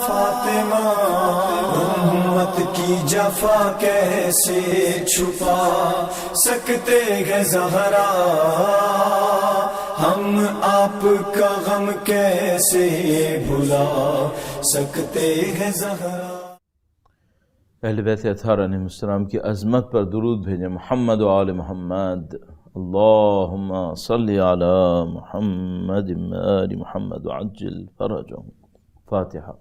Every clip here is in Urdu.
فاطمہ امت کی جفا کیسے چھپا سکتے ہیں زہرا، ہم آپ کا غم کیسے بھلا سکتے ہیں زہرا۔ اہل بیت اطہار علیہ السلام کی عظمت پر درود بھیجیں۔ محمد و آل محمد، اللہم صلی علی محمد و آل محمد وعجل فرجهم۔ فاتحہ۔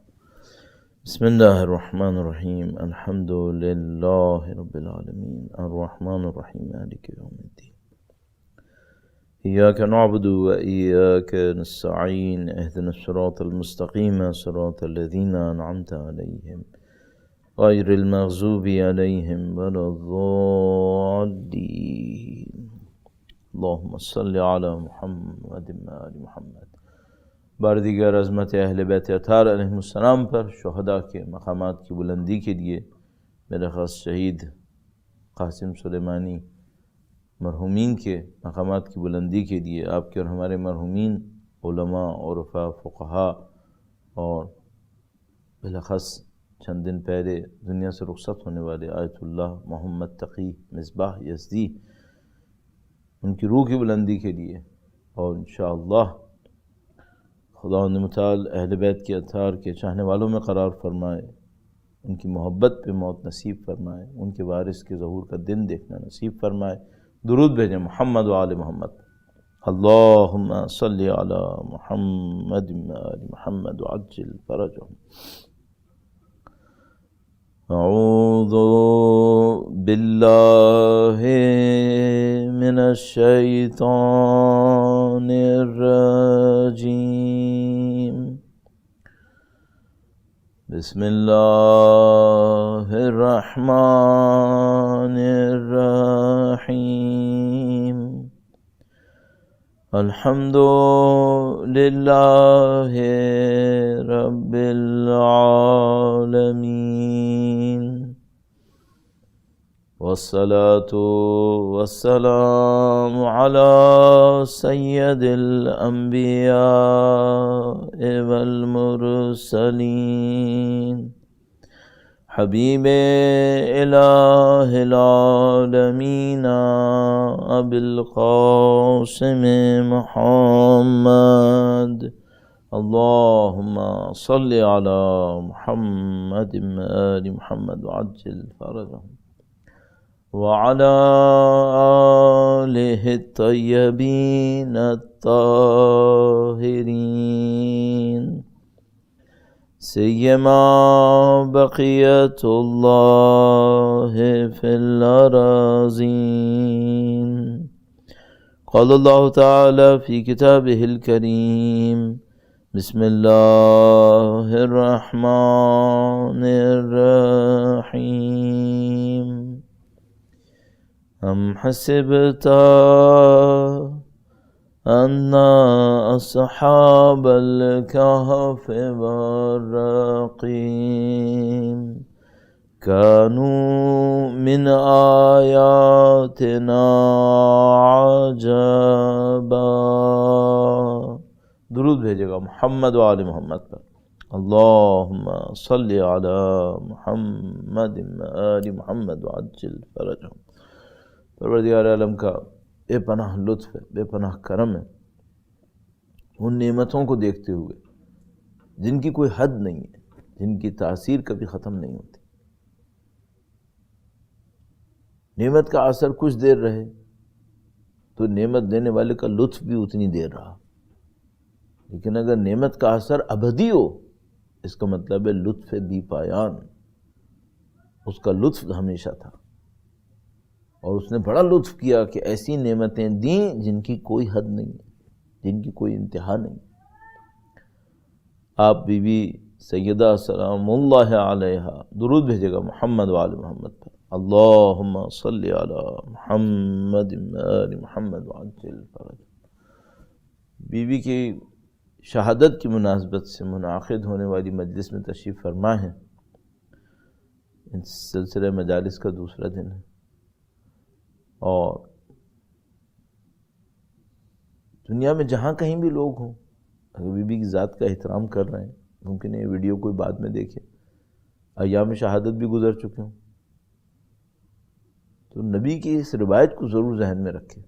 بسم اللہ الرحمن الرحیم، الحمد للہ رب العالمین، الرحمن الرحیم، مالک یوم الدین، ایاک نعبد و ایاک نستعین، اہدنا الصراط المستقیم، صراط الذین انعمت علیہم غیر المغضوب علیہم ولا الضالین، اللہم صلی علی محمد و آل محمد۔ بار دیگر عظمت اہل بیت اطہار علیہ السلام پر شہداء کے مقامات کی بلندی کے لیے میرے خاص شہید قاسم سلیمانی مرحومین کے مقامات کی بلندی کے لیے آپ کے اور ہمارے مرحومین علماء، عرفاء، فقہاء اور بالاخص چند دن پہلے دنیا سے رخصت ہونے والے آیت اللہ محمد تقی مصباح یزدی، ان کی روح کی بلندی کے لیے، اور انشاءاللہ خداوند متعال اہل بیت کے اطہار کے چاہنے والوں میں قرار فرمائے، ان کی محبت پہ موت نصیب فرمائے، ان کے وارث کے ظہور کا دن دیکھنا نصیب فرمائے۔ درود بھیجیں۔ محمد و آل محمد، اللہم صلی علی محمد و آل محمد وعجل فرجهم۔ اعوذ باللہ من الشیطان الرجیم، بسم اللہ الرحمن الرحیم، الحمد للہ رب العالمین، والصلاة والسلام علی سید الانبیاء والمرسلین، حبیب الہ العالمین ابی القاسم محمد، اللہم صلی علی محمد و آل محمد وعجل فرجهم، وعلی آلہ الطیبین الطاہرین، سیما بقیت اللہ فی الارضین۔ قال اللہ تعالی فی کتابہ الکریم، بسم اللہ الرحمن الرحیم، ام حسبت ان اصحاب الکہف والرقیم كانوا من آیاتنا عجبا۔ درود بھیجے گا محمد و آل محمد پر، اللہم صلی علی محمد و آل محمد وعجل فرجهم۔ پروردگار عالم کا بے پناہ لطف ہے، بے پناہ کرم ہے، ان نعمتوں کو دیکھتے ہوئے جن کی کوئی حد نہیں ہے، جن کی تاثیر کبھی ختم نہیں ہوتی۔ نعمت کا اثر کچھ دیر رہے تو نعمت دینے والے کا لطف بھی اتنی دیر رہا، لیکن اگر نعمت کا اثر ابدی ہو، اس کا مطلب ہے لطف بی پایان، اس کا لطف ہمیشہ تھا، اور اس نے بڑا لطف کیا کہ ایسی نعمتیں دیں جن کی کوئی حد نہیں ہے، جن کی کوئی انتہا نہیں۔ آپ بی بی سیدہ سلام اللہ علیہا درود بھیجے گا محمد و آل محمد پر، اللہم صلی علی محمد و آل محمد وعجل فرج۔ بی بی کی شہادت کی مناسبت سے منعقد ہونے والی مجلس میں تشریف فرما ہے۔ اس سلسلہ مجالس کا دوسرا دن ہے، اور دنیا میں جہاں کہیں بھی لوگ ہوں، اگر بی بی کی ذات کا احترام کر رہے ہیں، ممکن ہے یہ ویڈیو کوئی بعد میں دیکھے، ایام شہادت بھی گزر چکے ہوں، تو نبی کی اس روایت کو ضرور ذہن میں رکھیں۔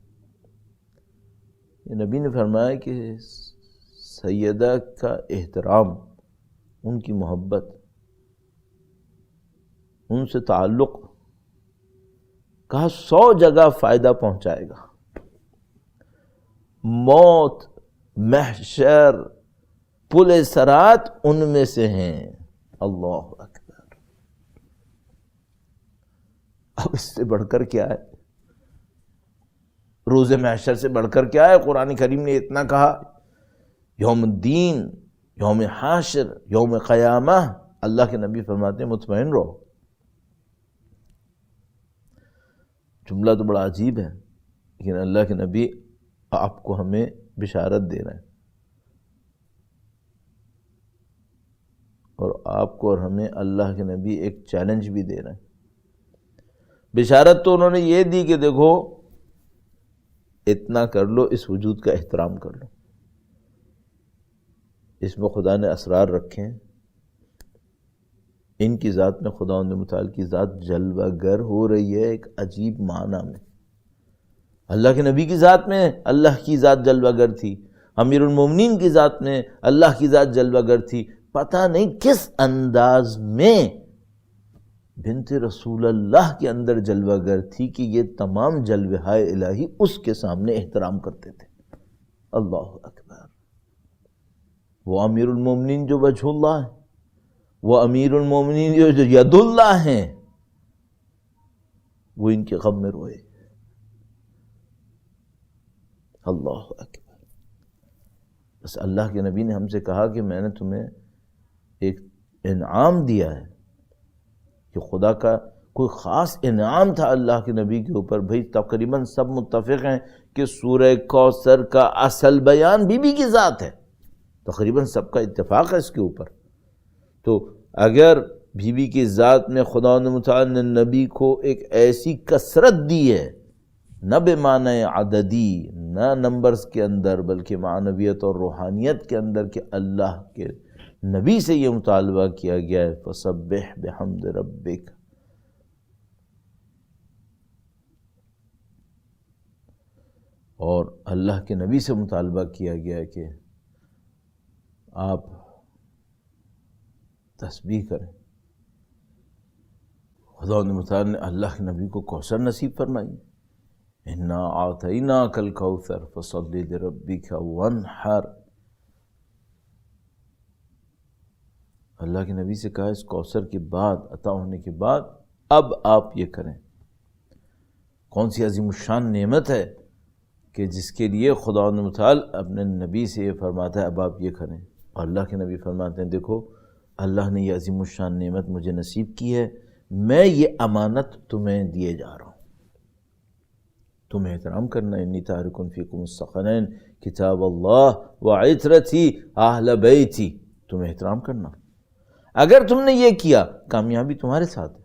یہ نبی نے فرمایا کہ سیدہ کا احترام، ان کی محبت، ان سے تعلق کہا 100 جگہ فائدہ پہنچائے گا، موت، محشر، پل صراط ان میں سے ہیں۔ اللہ اکبر! اب اس سے بڑھ کر کیا ہے؟ روز محشر سے بڑھ کر کیا ہے؟ قرآن کریم نے اتنا کہا، یوم الدین، یوم حاشر، یوم قیامہ، اللہ کے نبی فرماتے ہیں مطمئن رہو۔ جملہ تو بڑا عجیب ہے، لیکن اللہ کے نبی آپ کو ہمیں بشارت دے رہے ہیں، اور آپ کو اور ہمیں اللہ کے نبی ایک چیلنج بھی دے رہے ہیں۔ بشارت تو انہوں نے یہ دی کہ دیکھو اتنا کر لو، اس وجود کا احترام کر لو، اس میں خدا نے اسرار رکھے ہیں، ان کی ذات میں خدا متعال کی ذات جلوہ گر ہو رہی ہے ایک عجیب معنی میں۔ اللہ کے نبی کی ذات میں اللہ کی ذات جلوہ گر تھی، امیر المومنین کی ذات میں اللہ کی ذات جلوہ گر تھی، پتہ نہیں کس انداز میں بنت رسول اللہ کے اندر جلوہ گر تھی کہ یہ تمام جلوہ الہی اس کے سامنے احترام کرتے تھے۔ اللہ اکبر! وہ امیر المومنین جو وجہ اللہ ہے، وہ امیر المومنین جو ید اللہ ہیں، وہ ان کے غم میں روئے۔ اللہ اکبر! بس اللہ کے نبی نے ہم سے کہا کہ میں نے تمہیں ایک انعام دیا ہے، کہ خدا کا کوئی خاص انعام تھا اللہ کے نبی کے اوپر۔ بھئی تقریباً سب متفق ہیں کہ سورہ کوثر کا اصل بیان بی بی کی ذات ہے، تقریباً سب کا اتفاق ہے اس کے اوپر۔ تو اگر بی بی کی ذات میں خدا متعال نے نبی کو ایک ایسی کثرت دی ہے، نہ بے معنی عددی، نہ نمبرز کے اندر، بلکہ معنویت اور روحانیت کے اندر، کہ اللہ کے نبی سے یہ مطالبہ کیا گیا ہے فَسَبِّحْ بِحَمْدِ رَبِّكَ، اور اللہ کے نبی سے مطالبہ کیا گیا ہے کہ آپ تسبیح کریں۔ خدا متعال نے اللہ کے نبی کو کوثر نصیب فرمائی، اِنَّا أَعْطَيْنَاكَ الْكَوْثَرَ فَصَلِّ لِرَبِّكَ وَانْحَرْ۔ اللہ کے نبی سے کہا اس کوثر کے بعد، عطا ہونے کے بعد، اب آپ یہ کریں۔ کون سی عظیم الشان نعمت ہے کہ جس کے لیے خدا متعال اپنے نبی سے یہ فرماتا ہے اب آپ یہ کریں، اور اللہ کے نبی فرماتے ہیں دیکھو اللہ نے یہ عظیم الشان نعمت مجھے نصیب کی ہے، میں یہ امانت تمہیں دیے جا رہا ہوں، تمہیں احترام کرنا۔ انی تارک فیکم الثقلین کتاب اللہ وعترتی اہل بیتی، تمہیں احترام کرنا۔ اگر تم نے یہ کیا، کامیابی تمہارے ساتھ ہے،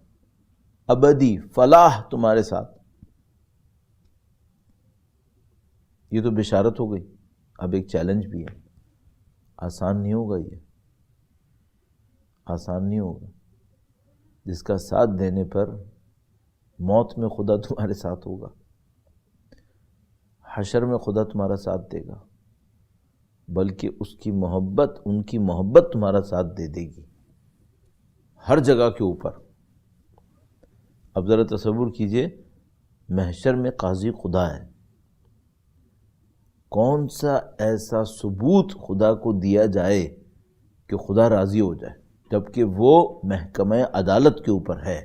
ابدی فلاح تمہارے ساتھ۔ یہ تو بشارت ہو گئی، اب ایک چیلنج بھی ہے۔ آسان نہیں ہوگا، یہ آسان نہیں ہوگا، جس کا ساتھ دینے پر موت میں خدا تمہارے ساتھ ہوگا، حشر میں خدا تمہارا ساتھ دے گا، بلکہ اس کی محبت، ان کی محبت تمہارا ساتھ دے دے گی ہر جگہ کے اوپر۔ اب ذرا تصور کیجئے، محشر میں قاضی خدا ہے، کون سا ایسا ثبوت خدا کو دیا جائے کہ خدا راضی ہو جائے، جبکہ وہ محکمہ عدالت کے اوپر ہے،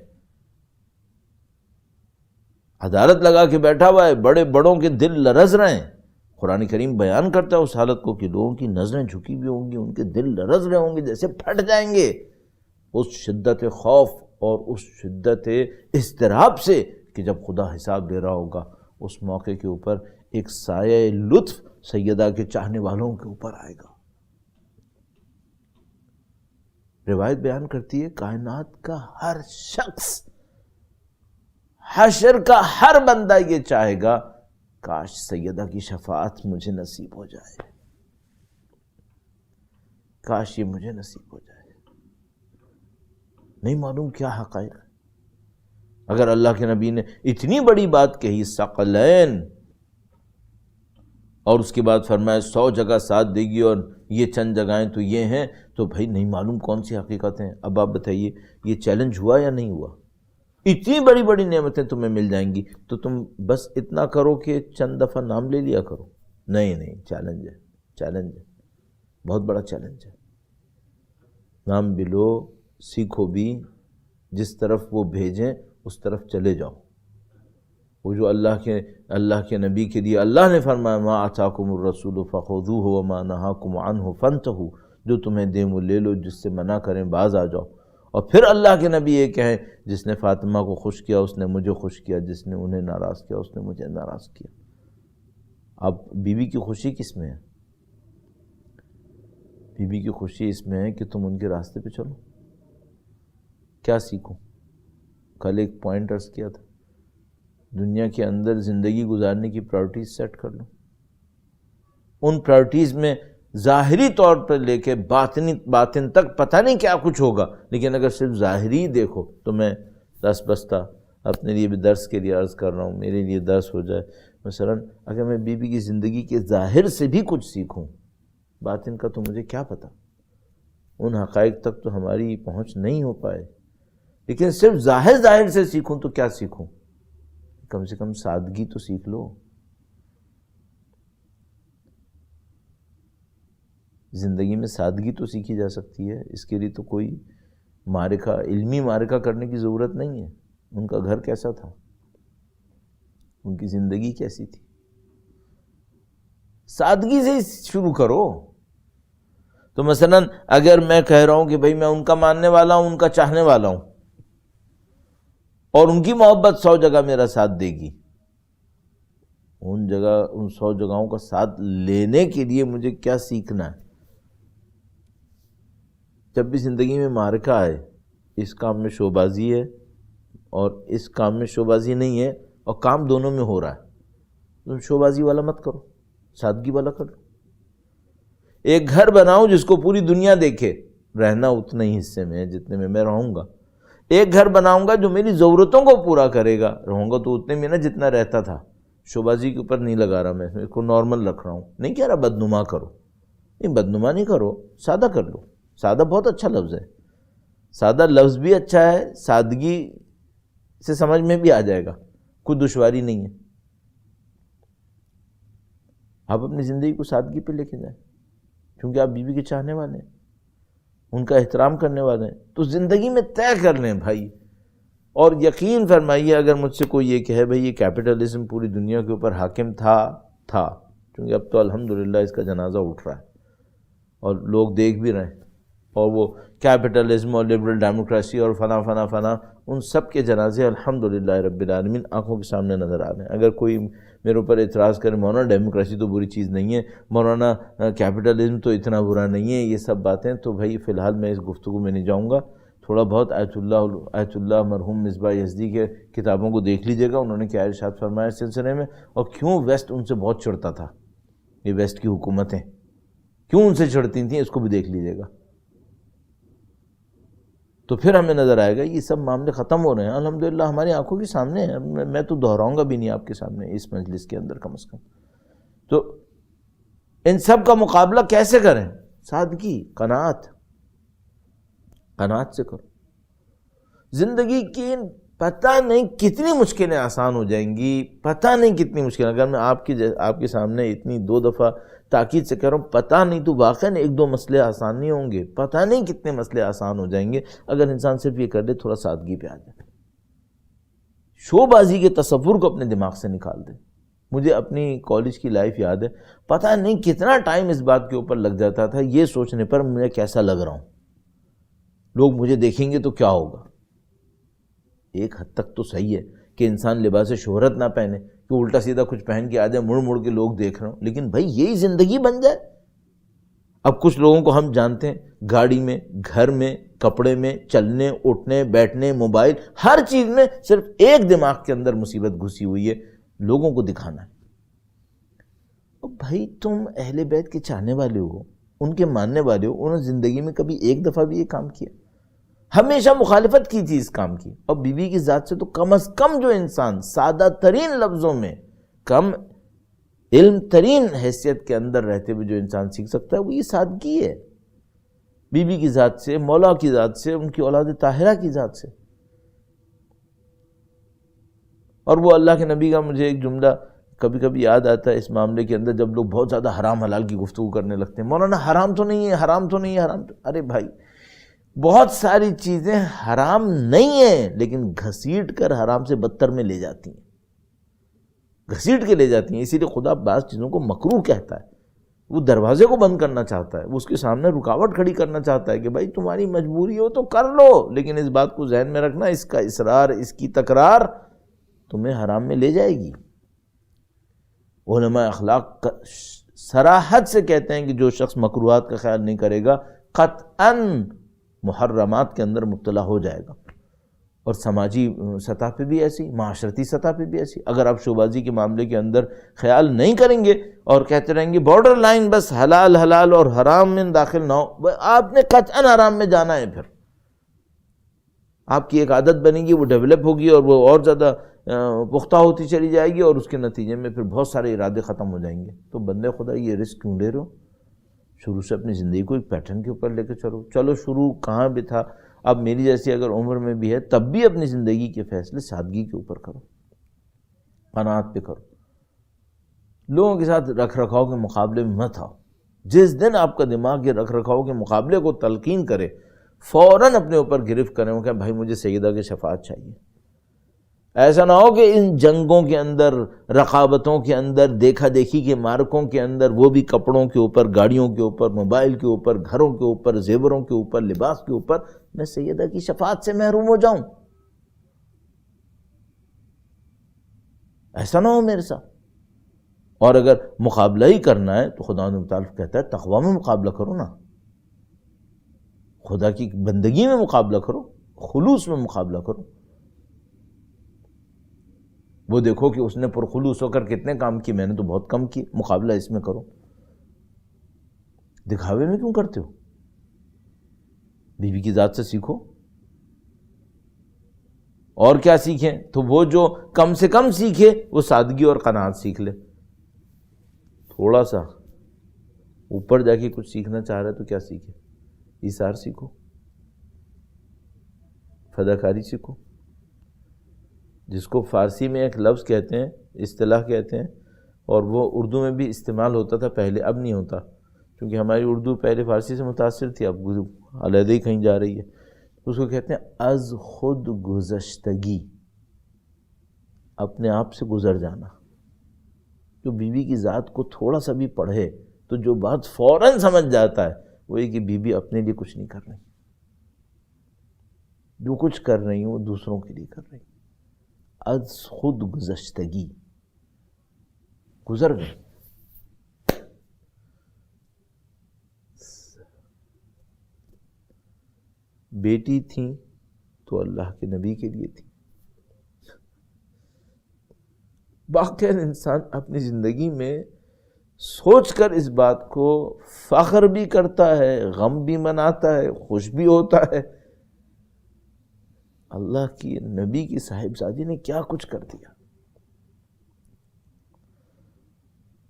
عدالت لگا کے بیٹھا ہوا ہے، بڑے بڑوں کے دل لرز رہے ہیں۔ قرآن کریم بیان کرتا ہے اس حالت کو کہ لوگوں کی نظریں جھکی ہوئی ہوں گی، ان کے دل لرز رہے ہوں گے، جیسے پھٹ جائیں گے اس شدت خوف اور اس شدت اضطراب سے کہ جب خدا حساب لے رہا ہوگا۔ اس موقع کے اوپر ایک سایہ لطف سیدہ کے چاہنے والوں کے اوپر آئے گا۔ روایت بیان کرتی ہے کائنات کا ہر شخص، حشر کا ہر بندہ یہ چاہے گا کاش سیدہ کی شفاعت مجھے نصیب ہو جائے، کاش یہ مجھے نصیب ہو جائے. نہیں معلوم کیا حقائق. اگر اللہ کے نبی نے اتنی بڑی بات کہی ثقلین، اور اس کے بعد فرمایا 100 جگہ ساتھ دے گی اور یہ چند جگہیں تو یہ ہیں، تو بھائی نہیں معلوم کون سی حقیقت ہیں. اب آپ بتائیے یہ چیلنج ہوا یا نہیں ہوا؟ اتنی بڑی بڑی نعمتیں تمہیں مل جائیں گی تو تم بس اتنا کرو کہ چند دفعہ نام لے لیا کرو. نہیں، چیلنج ہے، چیلنج ہے، بہت بڑا چیلنج ہے. نام بھی لو، سیکھو بھی، جس طرف وہ بھیجیں اس طرف چلے جاؤ. وہ جو اللہ کے نبی کے لیے اللہ نے فرمایا ما آتاکم الرسول فخذوہ وما نہاکم عنہ فانتہوا، جو تمہیں دیں وہ لے لو، جس سے منع کریں باز آ جاؤ. اور پھر اللہ کے نبی یہ کہیں جس نے فاطمہ کو خوش کیا اس نے مجھے خوش کیا، جس نے انہیں ناراض کیا اس نے مجھے ناراض کیا. اب بیوی کی خوشی کس میں ہے؟ بیوی کی خوشی اس میں ہے کہ تم ان کے راستے پہ چلو. کیا سیکھوں؟ کل ایک پوائنٹ عرض کیا تھا، دنیا کے اندر زندگی گزارنے کی پرائرٹیز سیٹ کر لو. ان پرائرٹیز میں ظاہری طور پر لے کے باطن تک پتہ نہیں کیا کچھ ہوگا، لیکن اگر صرف ظاہری دیکھو تو میں دس بستہ اپنے لیے بھی درس کے لیے عرض کر رہا ہوں، میرے لیے درس ہو جائے. مثلا اگر میں بیوی کی زندگی کے ظاہر سے بھی کچھ سیکھوں، باطن کا تو مجھے کیا پتہ، ان حقائق تک تو ہماری پہنچ نہیں ہو پائے. لیکن صرف ظاہر سے سیکھوں تو کیا سیکھوں؟ کم سے کم سادگی تو سیکھ لو. زندگی میں سادگی تو سیکھی جا سکتی ہے. اس کے لیے تو کوئی علمی معرکہ کرنے کی ضرورت نہیں ہے. ان کا گھر کیسا تھا، ان کی زندگی کیسی تھی، سادگی سے شروع کرو. تو مثلا اگر میں کہہ رہا ہوں کہ بھئی میں ان کا ماننے والا ہوں، ان کا چاہنے والا ہوں، اور ان کی محبت 100 جگہ میرا ساتھ دے گی، ان 100 جگہوں کا ساتھ لینے کے لیے مجھے کیا سیکھنا ہے؟ جب بھی زندگی میں معرکہ آئے، اس کام میں شوبازی ہے اور اس کام میں شوبازی نہیں ہے، اور کام دونوں میں ہو رہا ہے، تم شوبازی والا مت کرو، سادگی والا کرو. ایک گھر بناؤ جس کو پوری دنیا دیکھے، رہنا اتنا ہی حصے میں ہے جتنے میں رہوں گا. ایک گھر بناؤں گا جو میری ضرورتوں کو پورا کرے گا، رہوں گا تو اتنے میں نا جتنا رہتا تھا. شوبازی کے اوپر نہیں لگا رہا، میں اس کو نارمل رکھ رہا ہوں. نہیں کہہ رہا بدنما کرو، نہیں بدنما نہیں کرو، سادہ کر لو. سادہ بہت اچھا لفظ ہے، سادہ لفظ بھی اچھا ہے، سادگی سے سمجھ میں بھی آ جائے گا، کوئی دشواری نہیں ہے. آپ اپنی زندگی کو سادگی پہ لے کے جائیں، کیونکہ آپ بیوی کے چاہنے والے ہیں، ان کا احترام کرنے والے ہیں. تو زندگی میں طے کر لیں بھائی. اور یقین فرمائیے اگر مجھ سے کوئی یہ کہے بھائی یہ کیپٹلزم پوری دنیا کے اوپر حاکم تھا کیونکہ اب تو الحمدللہ اس کا جنازہ اٹھ رہا ہے اور لوگ دیکھ بھی رہے ہیں، اور وہ کیپٹلزم اور لبرل ڈیموکریسی اور فنا ان سب کے جنازے الحمدللہ رب العالمین آنکھوں کے سامنے نظر آ رہے ہیں. اگر کوئی میرے اوپر اعتراض کرے مولانا ڈیموکریسی تو بری چیز نہیں ہے، مولانا کیپٹلزم تو اتنا برا نہیں ہے، یہ سب باتیں، تو بھائی فی الحال میں اس گفتگو میں نہیں جاؤں گا. تھوڑا بہت آیت اللہ مرحوم مصباح یزدی کے کتابوں کو دیکھ لیجئے گا، انہوں نے کیا ارشاد فرمایا اس سلسلے میں، اور کیوں ویسٹ ان سے بہت چڑھتا تھا. یہ ویسٹ کی حکومتیں کیوں ان سے چڑھتی تھیں، اس کو بھی دیکھ لیجئے گا. تو پھر ہمیں نظر آئے گا یہ سب معاملے ختم ہو رہے ہیں الحمدللہ ہماری آنکھوں کے سامنے ہیں. میں تو دہراؤں گا بھی نہیں آپ کے سامنے اس مجلس کے اندر کم از کم. تو ان سب کا مقابلہ کیسے کریں؟ سادگی، قناعت سے کرو. زندگی کی پتہ نہیں کتنی مشکلیں آسان ہو جائیں گی، پتہ نہیں کتنی مشکلیں. اگر میں آپ کے سامنے اتنی 2 دفعہ تاکید سے کہہ رہا ہوں، پتہ نہیں تو واقعاً 1-2 مسئلے آسان نہیں ہوں گے، پتہ نہیں کتنے مسئلے آسان ہو جائیں گے اگر انسان صرف یہ کر دے تھوڑا سادگی پہ آ جائے، شو بازی کے تصور کو اپنے دماغ سے نکال دے. مجھے اپنی کالج کی لائف یاد ہے، پتہ نہیں کتنا ٹائم اس بات کے اوپر لگ جاتا تھا یہ سوچنے پر میں کیسا لگ رہا ہوں، لوگ مجھے دیکھیں گے تو کیا ہوگا. ایک حد تک تو صحیح ہے کہ انسان لباس شہرت نہ پہنے کہ الٹا سیدھا کچھ پہن کے آ جائے، مڑ کے لوگ دیکھ رہے ہوں، لیکن بھائی یہی زندگی بن جائے. اب کچھ لوگوں کو ہم جانتے ہیں گاڑی میں، گھر میں، کپڑے میں، چلنے اٹھنے بیٹھنے، موبائل، ہر چیز میں صرف ایک دماغ کے اندر مصیبت گھسی ہوئی ہے، لوگوں کو دکھانا ہے. بھائی تم اہل بیت کے چاہنے والے ہو، ان کے ماننے والے ہو، انہوں نے زندگی میں کبھی ایک دفعہ بھی یہ کام کیا؟ ہمیشہ مخالفت کی تھی اس کام کی. اور بیوی کی ذات سے تو کم از کم جو انسان سادہ ترین لفظوں میں، کم علم ترین حیثیت کے اندر رہتے ہوئے جو انسان سیکھ سکتا ہے وہ یہ سادگی ہے. بیوی کی ذات سے، مولا کی ذات سے، ان کی اولاد طاہرہ کی ذات سے. اور وہ اللہ کے نبی کا مجھے ایک جملہ کبھی کبھی یاد آتا ہے اس معاملے کے اندر، جب لوگ بہت زیادہ حرام حلال کی گفتگو کرنے لگتے ہیں. مولانا حرام تو نہیں ہے، حرام تو نہیں ہے، حرام تو... ارے بھائی، بہت ساری چیزیں حرام نہیں ہیں لیکن گھسیٹ کر حرام سے بدتر میں لے جاتی ہیں، گھسیٹ کے لے جاتی ہیں. اسی لیے خدا بعض چیزوں کو مکروہ کہتا ہے. وہ دروازے کو بند کرنا چاہتا ہے، وہ اس کے سامنے رکاوٹ کھڑی کرنا چاہتا ہے کہ بھائی تمہاری مجبوری ہو تو کر لو، لیکن اس بات کو ذہن میں رکھنا، اس کا اصرار، اس کی تکرار تمہیں حرام میں لے جائے گی. علماء اخلاق صراحت سے کہتے ہیں کہ جو شخص مکروہات کا خیال نہیں کرے گا قطعاً محرمات کے اندر مبتلا ہو جائے گا. اور سماجی سطح پہ بھی ایسی، معاشرتی سطح پہ بھی ایسی. اگر آپ شوبازی کے معاملے کے اندر خیال نہیں کریں گے اور کہتے رہیں گے بارڈر لائن بس حلال حلال اور حرام میں داخل نہ ہو، آپ نے قطعاً حرام میں جانا ہے. پھر آپ کی ایک عادت بنے گی، وہ ڈیولپ ہوگی اور وہ اور زیادہ پختہ ہوتی چلی جائے گی، اور اس کے نتیجے میں پھر بہت سارے ارادے ختم ہو جائیں گے. تو بندے خدا یہ رسک کیوں لے رہے ہو؟ شروع سے اپنی زندگی کو ایک پیٹرن کے اوپر لے کے چلو شروع کہاں بھی تھا، اب میری جیسی اگر عمر میں بھی ہے تب بھی اپنی زندگی کے فیصلے سادگی کے اوپر کرو، قناعت پہ کرو. لوگوں کے ساتھ رکھ رکھاؤ کے مقابلے میں مت آؤ. جس دن آپ کا دماغ یہ رکھ رکھاؤ کے مقابلے کو تلقین کرے، فوراً اپنے اوپر گرفت کریں، وہ کہ بھائی مجھے سیدہ کی شفاعت چاہیے. ایسا نہ ہو کہ ان جنگوں کے اندر، رقابتوں کے اندر، دیکھا دیکھی کے مارکوں کے اندر، وہ بھی کپڑوں کے اوپر، گاڑیوں کے اوپر، موبائل کے اوپر، گھروں کے اوپر، زیوروں کے اوپر، لباس کے اوپر، میں سیدہ کی شفاعت سے محروم ہو جاؤں. ایسا نہ ہو میرے ساتھ. اور اگر مقابلہ ہی کرنا ہے تو خدا متعارف کہتا ہے تقویٰ میں مقابلہ کرو نا، خدا کی بندگی میں مقابلہ کرو، خلوص میں مقابلہ کرو. وہ دیکھو کہ اس نے پرخلوص ہو کر کتنے کام کی، میں نے تو بہت کم کی، مقابلہ اس میں کرو. دکھاوے میں کیوں کرتے ہو؟ بیوی کی ذات سے سیکھو. اور کیا سیکھیں؟ تو وہ جو کم سے کم سیکھے وہ سادگی اور قناعت سیکھ لے. تھوڑا سا اوپر جا کے کچھ سیکھنا چاہ رہا ہے تو کیا سیکھے؟ ایثار سیکھو، فداکاری سیکھو، جس کو فارسی میں ایک لفظ کہتے ہیں، اصطلاح کہتے ہیں، اور وہ اردو میں بھی استعمال ہوتا تھا پہلے، اب نہیں ہوتا کیونکہ ہماری اردو پہلے فارسی سے متاثر تھی، اب علیحدہ ہی کہیں جا رہی ہے. اس کو کہتے ہیں از خود گزشتگی، اپنے آپ سے گزر جانا. جو بیوی کی ذات کو تھوڑا سا بھی پڑھے تو جو بات فوراً سمجھ جاتا ہے وہ یہ کہ بیوی اپنے لیے کچھ نہیں کر رہی، جو کچھ کر رہی وہ دوسروں کے لیے کر رہی. از خود گزشتگی، گزر گئی. بیٹی تھیں تو اللہ کے نبی کے لیے تھی. واقعاً انسان اپنی زندگی میں سوچ کر اس بات کو فخر بھی کرتا ہے، غم بھی مناتا ہے، خوش بھی ہوتا ہے. اللہ کی نبی کی صاحبزادی نے کیا کچھ کر دیا.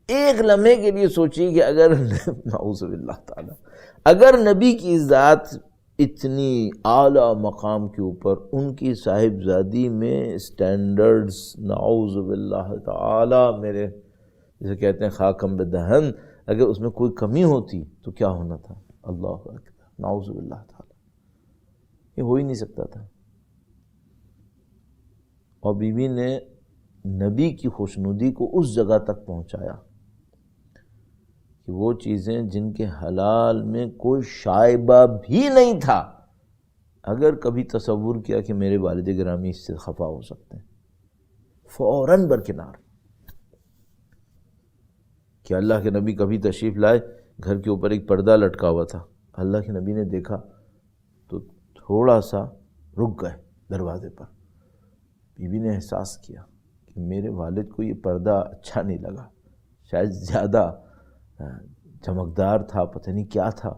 ایک لمحے کے لیے سوچیے کہ اگر نعوذ باللہ تعالی، اگر نبی کی ذات اتنی اعلیٰ مقام کے اوپر، ان کی صاحبزادی میں سٹینڈرڈز نعوذ باللہ تعالی، میرے جسے کہتے ہیں خاکم بدہن، اگر اس میں کوئی کمی ہوتی تو کیا ہونا تھا؟ اللہ اکبر، نعوذ باللہ تعالی، یہ ہو ہی نہیں سکتا تھا. اور بیوی نے نبی کی خوشنودی کو اس جگہ تک پہنچایا کہ وہ چیزیں جن کے حلال میں کوئی شائبہ بھی نہیں تھا، اگر کبھی تصور کیا کہ میرے والد گرامی اس سے خفا ہو سکتے ہیں، فوراً برکنار. کہ اللہ کے نبی کبھی تشریف لائے، گھر کے اوپر ایک پردہ لٹکا ہوا تھا، اللہ کے نبی نے دیکھا تو تھوڑا سا رک گئے دروازے پر. بیوی نے احساس کیا کہ میرے والد کو یہ پردہ اچھا نہیں لگا، شاید زیادہ چمکدار تھا، پتہ نہیں کیا تھا،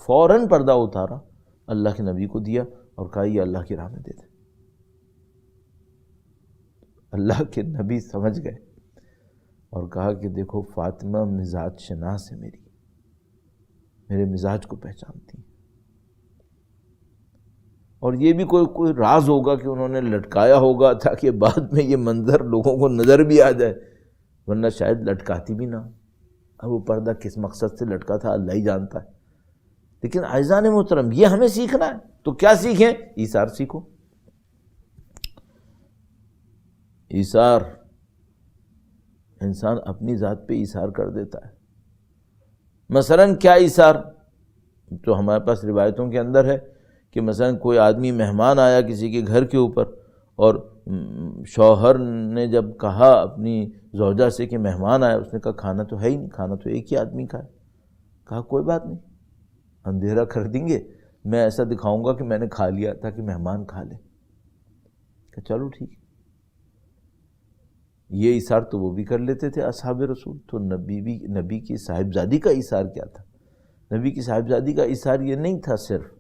فوراً پردہ اتارا، اللہ کے نبی کو دیا اور کہا یہ اللہ کی راہ میں دے دے۔ اللہ کے نبی سمجھ گئے اور کہا کہ دیکھو فاطمہ مزاج شناس ہے، میرے مزاج کو پہچانتی ہیں، اور یہ بھی کوئی راز ہوگا کہ انہوں نے لٹکایا ہوگا تاکہ بعد میں یہ منظر لوگوں کو نظر بھی آ جائے، ورنہ شاید لٹکاتی بھی نہ ہو۔ اب وہ پردہ کس مقصد سے لٹکا تھا اللہ ہی جانتا ہے۔ لیکن عزیزان محترم، یہ ہمیں سیکھنا ہے، تو کیا سیکھیں؟ ایثار سیکھو۔ ایثار، انسان اپنی ذات پہ ایثار کر دیتا ہے۔ مثلا کیا ایثار؟ تو ہمارے پاس روایتوں کے اندر ہے کہ مثلا کوئی آدمی مہمان آیا کسی کے گھر کے اوپر، اور شوہر نے جب کہا اپنی زوجہ سے کہ مہمان آیا، اس نے کہا کھانا تو ہے ہی نہیں، کھانا تو ایک ہی آدمی کا ہے۔ کہا کوئی بات نہیں، اندھیرا کر دیں گے، میں ایسا دکھاؤں گا کہ میں نے کھا لیا تاکہ مہمان کھا لے۔ کہ چلو ٹھیک ہے۔ یہ ایثار تو وہ بھی کر لیتے تھے اصحاب رسول، تو نبی کی صاحبزادی کا ایثار کیا تھا؟ نبی کی صاحبزادی کا ایثار یہ نہیں تھا صرف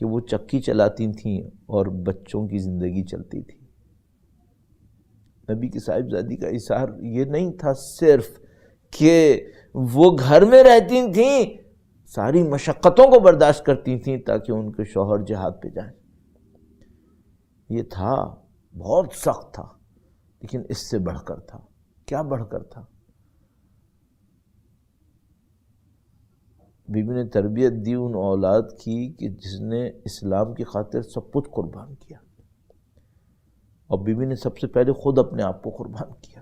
کہ وہ چکی چلاتی تھیں اور بچوں کی زندگی چلتی تھی۔ نبی کی صاحبزادی کا ایثار یہ نہیں تھا صرف کہ وہ گھر میں رہتی تھیں، ساری مشقتوں کو برداشت کرتی تھیں تاکہ ان کے شوہر جہاد پہ جائیں۔ یہ تھا، بہت سخت تھا، لیکن اس سے بڑھ کر تھا۔ کیا بڑھ کر تھا؟ بی بی نے تربیت دی ان اولاد کی کہ جس نے اسلام کی خاطر سب کچھ قربان کیا، اور بی بی نے سب سے پہلے خود اپنے آپ کو قربان کیا۔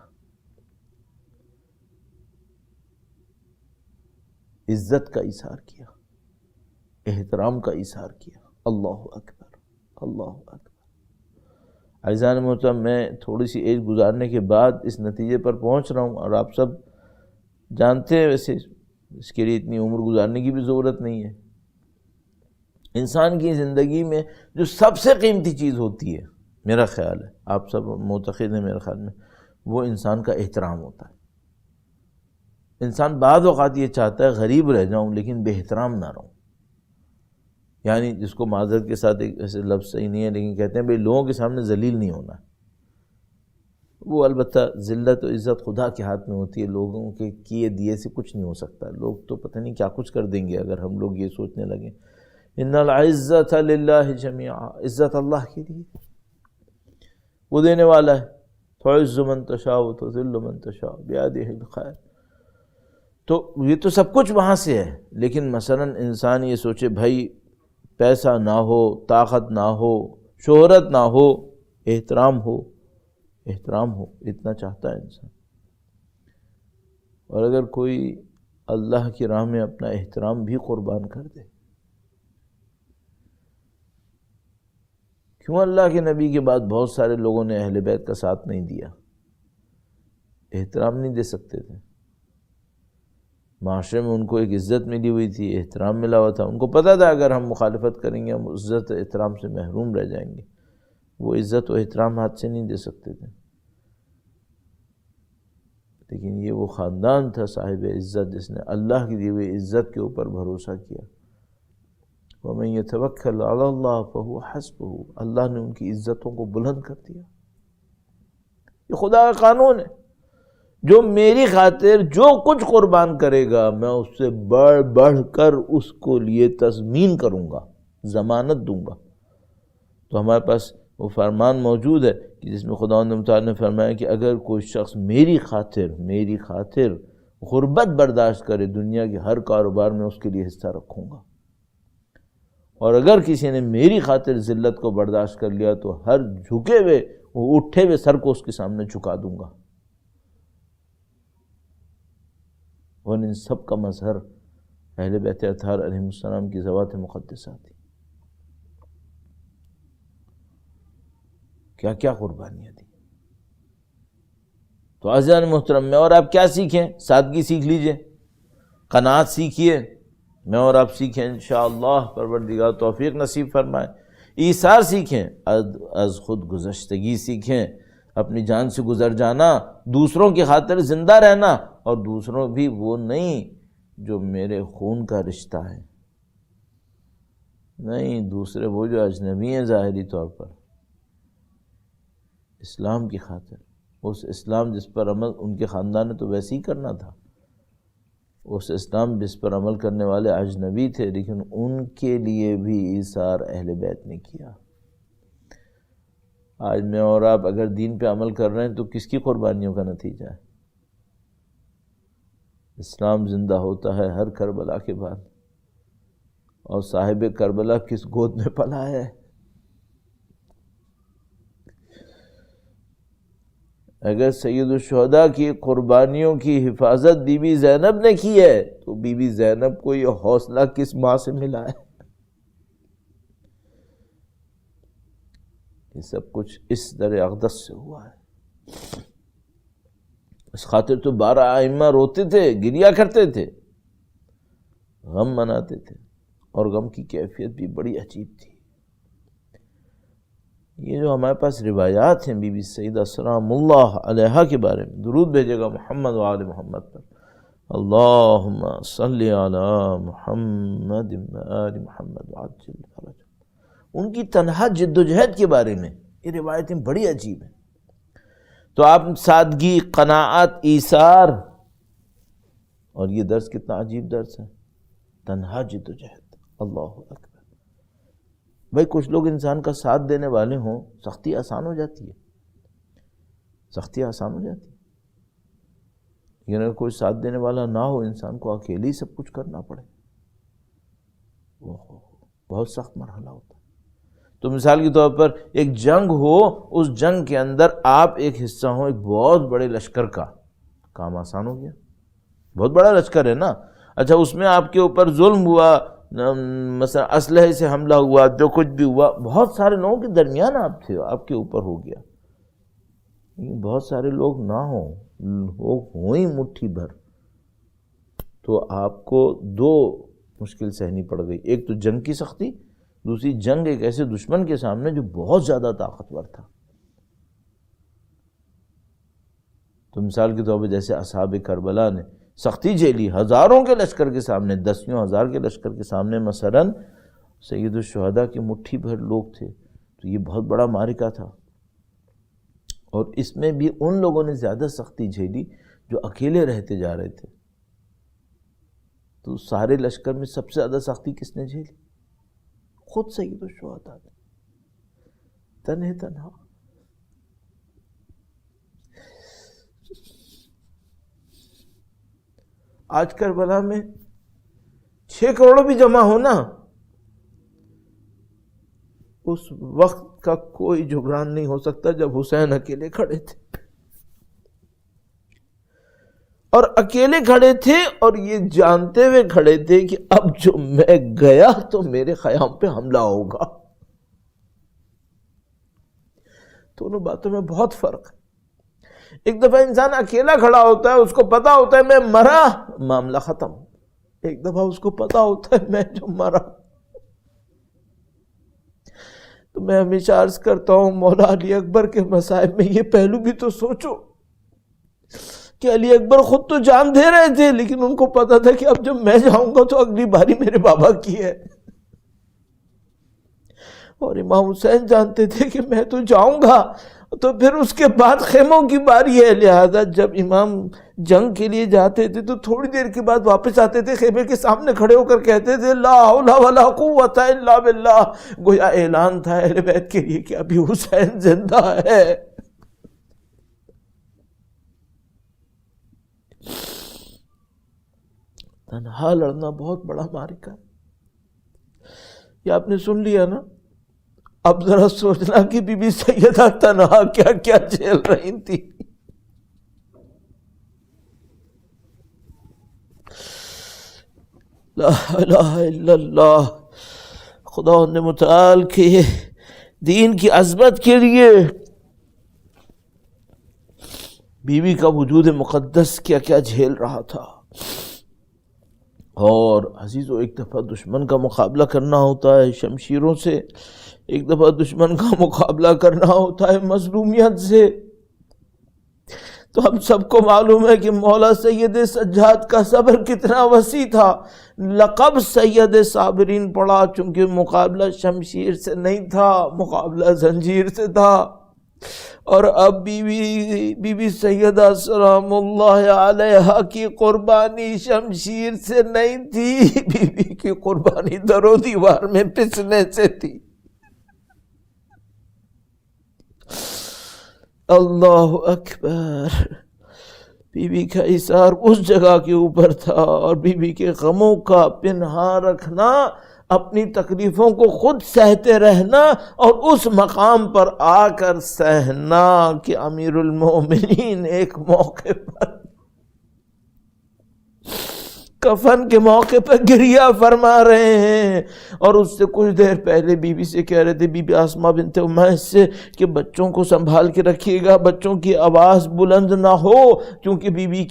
عزت کا ایثار کیا، احترام کا ایثار کیا۔ اللہ اکبر، اللہ اکبر۔ عزیزان محترم، میں تھوڑی سی ایج گزارنے کے بعد اس نتیجے پر پہنچ رہا ہوں، اور آپ سب جانتے ہیں، ویسے اس کے لیے اتنی عمر گزارنے کی بھی ضرورت نہیں ہے۔ انسان کی زندگی میں جو سب سے قیمتی چیز ہوتی ہے، میرا خیال ہے، آپ سب معتقد ہیں میرے خیال میں، وہ انسان کا احترام ہوتا ہے۔ انسان بعض اوقات یہ چاہتا ہے غریب رہ جاؤں لیکن بے احترام نہ رہوں، یعنی جس کو معذرت کے ساتھ ایک ایسے لفظ صحیح نہیں ہے، لیکن کہتے ہیں بھئی لوگوں کے سامنے ذلیل نہیں ہونا۔ وہ البتہ ذلت و عزت خدا کے ہاتھ میں ہوتی ہے، لوگوں کے کیے دیے سے کچھ نہیں ہو سکتا۔ لوگ تو پتہ نہیں کیا کچھ کر دیں گے اگر ہم لوگ یہ سوچنے لگیں۔ ان العزت للہ جمیعا، عزت اللہ کے لیے، وہ دینے والا ہے۔ تعز من تشاء وتذل من تشاء بیدہ الخیر۔ تو یہ تو سب کچھ وہاں سے ہے، لیکن مثلا انسان یہ سوچے بھائی پیسہ نہ ہو، طاقت نہ ہو، شہرت نہ ہو، احترام ہو، اتنا چاہتا ہے انسان۔ اور اگر کوئی اللہ کی راہ میں اپنا احترام بھی قربان کر دے، کیوں اللہ کے نبی کے بعد بہت سارے لوگوں نے اہل بیت کا ساتھ نہیں دیا، احترام نہیں دے سکتے تھے؟ معاشرے میں ان کو ایک عزت ملی ہوئی تھی، احترام ملا ہوا تھا، ان کو پتہ تھا اگر ہم مخالفت کریں گے ہم عزت احترام سے محروم رہ جائیں گے، وہ عزت و احترام ہاتھ سے نہیں دے سکتے تھے۔ لیکن یہ وہ خاندان تھا صاحب عزت جس نے اللہ کی دی ہوئی عزت کے اوپر بھروسہ کیا۔ وَمَن يَتَوَكَّلْ عَلَى اللَّهِ فَهُوَ حَسْبُهُ، اللہ نے ان کی عزتوں کو بلند کر دیا۔ یہ خدا کا قانون ہے، جو میری خاطر جو کچھ قربان کرے گا میں اس سے بڑھ کر اس کو لیے تضمین کروں گا، ضمانت دوں گا۔ تو ہمارے پاس وہ فرمان موجود ہے کہ جس میں خداوند متعال نے فرمایا کہ اگر کوئی شخص میری خاطر غربت برداشت کرے، دنیا کے ہر کاروبار میں اس کے لیے حصہ رکھوں گا، اور اگر کسی نے میری خاطر ذلت کو برداشت کر لیا تو ہر جھکے ہوئے، وہ اٹھے ہوئے سر کو اس کے سامنے جھکا دوں گا۔ اور ان سب کا مظہر اہل بیت اطہار علیہ السلام کی ذوات مقدسہ تھی۔ کیا کیا قربانیاں دی۔ تو عزیزان محترم، میں اور آپ کیا سیکھیں؟ سادگی سیکھ لیجئے، قناعت سیکھیے، میں اور آپ سیکھیں انشاءاللہ، پروردگار توفیق نصیب فرمائے۔ ایثار سیکھیں، از خود گزشتگی سیکھیں، اپنی جان سے گزر جانا، دوسروں کی خاطر زندہ رہنا، اور دوسروں بھی وہ نہیں جو میرے خون کا رشتہ ہے، نہیں دوسرے وہ جو اجنبی ہیں ظاہری طور پر، اسلام کی خاطر، اس اسلام جس پر عمل ان کے خاندان نے تو ویسے ہی کرنا تھا، اس اسلام جس پر عمل کرنے والے اجنبی تھے، لیکن ان کے لیے بھی ایثار اہل بیت نے کیا۔ آج میں اور آپ اگر دین پہ عمل کر رہے ہیں تو کس کی قربانیوں کا نتیجہ ہے؟ اسلام زندہ ہوتا ہے ہر کربلا کے بعد، اور صاحب کربلا کس گود میں پلا ہے؟ اگر سید الشہداء کی قربانیوں کی حفاظت بی بی زینب نے کی ہے تو بی بی زینب کو یہ حوصلہ کس ماں سے ملا ہے؟ یہ سب کچھ اس در اقدس سے ہوا ہے۔ اس خاطر تو 12 ائمہ روتے تھے، گریا کرتے تھے، غم مناتے تھے، اور غم کی کیفیت بھی بڑی عجیب تھی۔ یہ جو ہمارے پاس روایات ہیں بی بی سیدہ سلام اللہ علیہا کے بارے میں، درود بھیجے گا محمد و آل محمد پر، اللہم صلی علی محمد و آل محمد وعجل فرجہ۔ ان کی تنہا جد و جہد کے بارے میں یہ روایتیں بڑی عجیب ہیں۔ تو آپ سادگی، قناعت، ایثار، اور یہ درس کتنا عجیب درس ہے، تنہا جد و جہد، اللہ اکبر۔ بھائی کچھ لوگ انسان کا ساتھ دینے والے ہوں، سختی آسان ہو جاتی ہے، سختی آسان ہو جاتی ہے، لیکن اگر کوئی ساتھ دینے والا نہ ہو، انسان کو اکیلے ہی سب کچھ کرنا پڑے، وہ بہت سخت مرحلہ ہوتا ہے۔ تو مثال کے طور پر ایک جنگ ہو، اس جنگ کے اندر آپ ایک حصہ ہو ایک بہت بڑے لشکر کا، کام آسان ہو گیا، بہت بڑا لشکر ہے نا۔ اچھا اس میں آپ کے اوپر ظلم ہوا، مثلا اسلحے سے حملہ ہوا، جو کچھ بھی ہوا، بہت سارے لوگوں کے درمیان آپ تھے، آپ کے اوپر ہو گیا، لیکن بہت سارے لوگ نہ ہوں، لوگ ہوں ہی مٹھی بھر، تو آپ کو 2 مشکل سہنی پڑ گئی۔ ایک تو جنگ کی سختی، دوسری جنگ ایک ایسے دشمن کے سامنے جو بہت زیادہ طاقتور تھا۔ تو مثال کے طور پر جیسے اصحاب کربلا نے سختی جھیلی ہزاروں کے لشکر کے سامنے، 10,000 کے لشکر کے سامنے، مثلا سید الشہداء کی مٹھی بھر لوگ تھے، تو یہ بہت بڑا معرکہ تھا۔ اور اس میں بھی ان لوگوں نے زیادہ سختی جھیلی جو اکیلے رہتے جا رہے تھے۔ تو سارے لشکر میں سب سے زیادہ سختی کس نے جھیلی؟ خود سید الشہداء نے، تنہا۔ آج کربلا میں 6 کروڑ بھی جمع ہونا، اس وقت کا کوئی جبران نہیں ہو سکتا جب حسین اکیلے کھڑے تھے، اور اکیلے کھڑے تھے، اور یہ جانتے ہوئے کھڑے تھے کہ اب جو میں گیا تو میرے خیام پہ حملہ ہوگا۔ دونوں باتوں میں بہت فرق ہے۔ ایک دفعہ انسان اکیلا کھڑا ہوتا ہے، اس کو پتا ہوتا ہے میں مرا، معاملہ ختم۔ ایک دفعہ اس کو پتا ہوتا ہے میں جو مرا۔ تو میں ہمیشہ عرض کرتا ہوں مولا علی اکبر کے مصائب میں یہ پہلو بھی تو سوچو کہ علی اکبر خود تو جان دے رہے تھے، لیکن ان کو پتا تھا کہ اب جب میں جاؤں گا تو اگلی باری میرے بابا کی ہے، اور امام حسین جانتے تھے کہ میں تو جاؤں گا تو پھر اس کے بعد خیموں کی باری ہے، لہذا جب امام جنگ کے لیے جاتے تھے تو تھوڑی دیر کے بعد واپس آتے تھے، خیمے کے سامنے کھڑے ہو کر کہتے تھے لا حول ولا قوت الا باللہ، گویا اعلان تھا اہل بیت کے لیے کہ ابھی حسین زندہ ہے۔ تنہا لڑنا بہت بڑا معرکہ ہے، یہ آپ نے سن لیا نا۔ اب ذرا سوچنا کہ بی بی سیدہ تنہا کیا کیا جھیل رہی تھی۔ لا الہ الا اللہ، خدا نے متعال کے دین کی عظمت کے لیے بیوی کا وجود مقدس کیا کیا جھیل رہا تھا۔ اور عزیزو ایک دفعہ دشمن کا مقابلہ کرنا ہوتا ہے شمشیروں سے، ایک دفعہ دشمن کا مقابلہ کرنا ہوتا ہے مظلومیت سے، تو ہم سب کو معلوم ہے کہ مولا سید سجاد کا صبر کتنا وسیع تھا. لقب سید صابرین پڑا چونکہ مقابلہ شمشیر سے نہیں تھا، مقابلہ زنجیر سے تھا. اور اب بی بی سیدہ سلام اللہ علیہا کی قربانی شمشیر سے نہیں تھی، بی بی کی قربانی در و دیوار میں پسنے سے تھی. اللہ اکبر. بی بی کا اثار اس جگہ کے اوپر تھا، اور بی بی کے غموں کا پنہا رکھنا، اپنی تکلیفوں کو خود سہتے رہنا، اور اس مقام پر آ کر سہنا کہ امیر المومنین ایک موقع پر کفن کے موقع پر گریہ فرما رہے ہیں. اور اس سے کچھ دیر پہلے بی بی سے کہہ رہے تھے، بی بی اسماء بنت امیس سے، کہ بچوں کو سنبھال کے رکھیے گا، بچوں کی آواز بلند نہ ہو، کیونکہ بی بی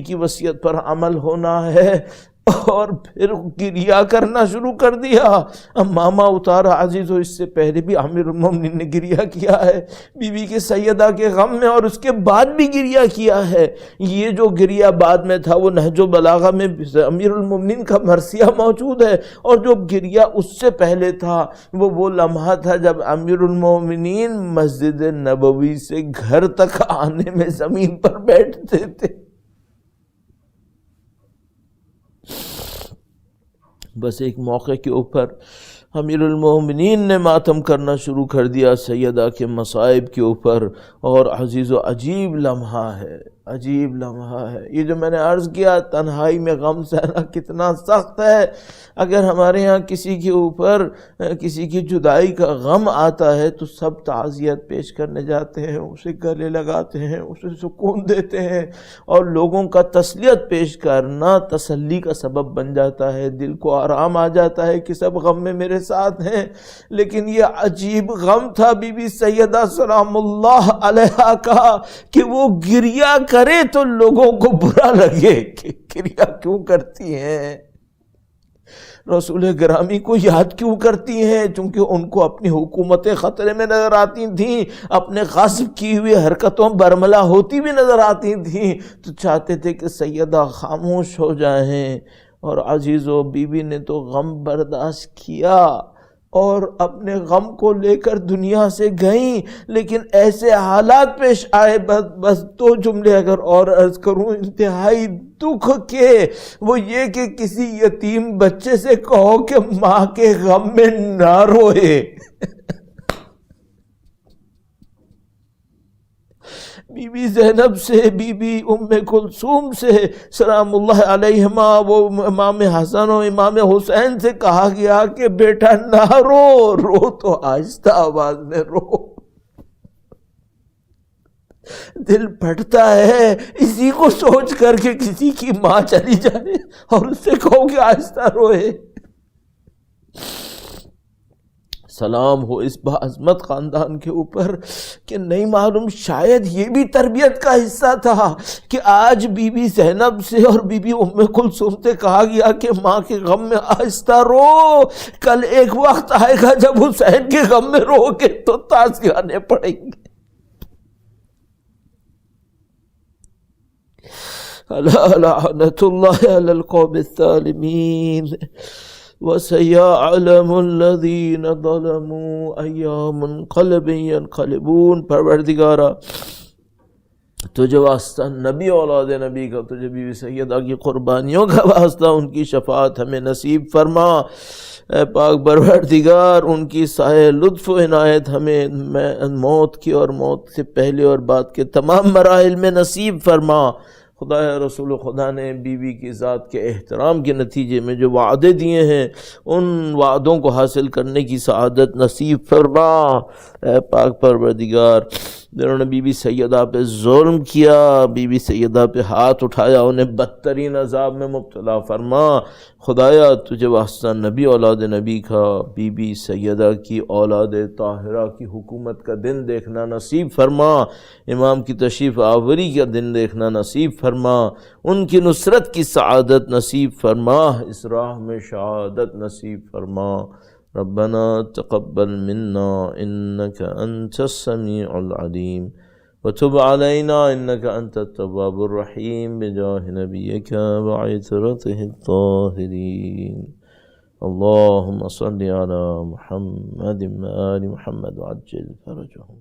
کی وصیت پر عمل ہونا ہے. اور پھر گریہ کرنا شروع کر دیا. اب ماما اتارا عزیزو، اس سے پہلے بھی امیر المومنین نے گریہ کیا ہے بی بی کے سیدہ کے غم میں، اور اس کے بعد بھی گریہ کیا ہے. یہ جو گریہ بعد میں تھا وہ نہج البلاغہ میں امیر المومنین کا مرثیہ موجود ہے، اور جو گریہ اس سے پہلے تھا وہ لمحہ تھا جب امیر المومنین مسجد نبوی سے گھر تک آنے میں زمین پر بیٹھتے تھے. بس ایک موقع کے اوپر امیر المومنین نے ماتم کرنا شروع کر دیا سیدہ کے مصائب کے اوپر. اور عزیز و عجیب لمحہ ہے، عجیب لمحہ ہے. یہ جو میں نے عرض کیا تنہائی میں غم سہنا کتنا سخت ہے. اگر ہمارے ہاں کسی کے اوپر کسی کی جدائی کا غم آتا ہے تو سب تعزیت پیش کرنے جاتے ہیں، اسے گلے لگاتے ہیں، اسے سکون دیتے ہیں، اور لوگوں کا تسلیت پیش کرنا تسلی کا سبب بن جاتا ہے. دل کو آرام آ جاتا ہے کہ سب غم میں میرے ساتھ ہیں. لیکن یہ عجیب غم تھا بی بی سیدہ سلام اللہ علیہا کا کہ وہ گریہ کرے تو لوگوں کو برا لگے کہ گریہ کیوں کرتی ہیں، رسول گرامی کو یاد کیوں کرتی ہیں، چونکہ ان کو اپنی حکومتیں خطرے میں نظر آتی تھیں، اپنے غصب کی ہوئی حرکتوں برملا ہوتی بھی نظر آتی تھیں، تو چاہتے تھے کہ سیدہ خاموش ہو جائیں. اور عزیزو بی بی نے تو غم برداشت کیا اور اپنے غم کو لے کر دنیا سے گئیں. لیکن ایسے حالات پیش آئے، بس دو جملے اگر اور عرض کروں انتہائی دکھ کے، وہ یہ کہ کسی یتیم بچے سے کہو کہ ماں کے غم میں نہ روئے. بی بی زینب سے، بی بی ام کلثوم سے سلام اللہ علیہما، وہ امام حسن و امام حسین سے کہا گیا کہ بیٹا نہ رو تو آہستہ آواز میں رو. دل پھٹتا ہے اسی کو سوچ کر کے کسی کی ماں چلی جائے اور اس سے کہو کہ آہستہ روئے. سلام ہو اس باعظمت خاندان کے اوپر کہ نہیں معلوم شاید یہ بھی تربیت کا حصہ تھا کہ آج بی بی زینب سے اور بی بی ام کلثوم سے کہا گیا کہ ماں کے غم میں آہستہ رو. کل ایک وقت آئے گا جب حسین کے غم میں رو گے تو تعزیانے پڑیں گے. لعنت اللہ علی القوم الظالمین وَسَيَعْلَمُ الَّذِينَ ظَلَمُوا أَيَّا مُنْقَلَبٍ يَنْقَلِبُونَ. پروردگارا تجھے واسطہ نبی اولاد نبی کا، تجھے بی بی سیدہ کی قربانیوں کا واسطہ ان کی شفاعت ہمیں نصیب فرما. اے پاک پروردگار ان کی سائے لطف و عنایت ہمیں موت کی اور موت سے پہلے اور بعد کے تمام مراحل میں نصیب فرما. خدا رسول خدا نے بی بی کی ذات کے احترام کے نتیجے میں جو وعدے دیے ہیں ان وعدوں کو حاصل کرنے کی سعادت نصیب فرما. اے پاک پروردگار جنہوں نے بی بی سیدہ پہ ظلم کیا، بی بی سیدہ پہ ہاتھ اٹھایا، انہیں بدترین عذاب میں مبتلا فرما. خدایا تجھے واسطہ نبی اولاد نبی کا بی بی سیدہ کی اولاد طاہرہ کی حکومت کا دن دیکھنا نصیب فرما، امام کی تشریف آوری کا دن دیکھنا نصیب فرما، ان کی نصرت کی سعادت نصیب فرما، اس راہ میں شہادت نصیب فرما. ربنا تقبل منا انك انت السميع العليم وتب علينا إنك أنت التواب الرحيم بجاه نبيك وعترته الطاهرين. اللهم صل على محمد وآل محمد وعجل فرجهم.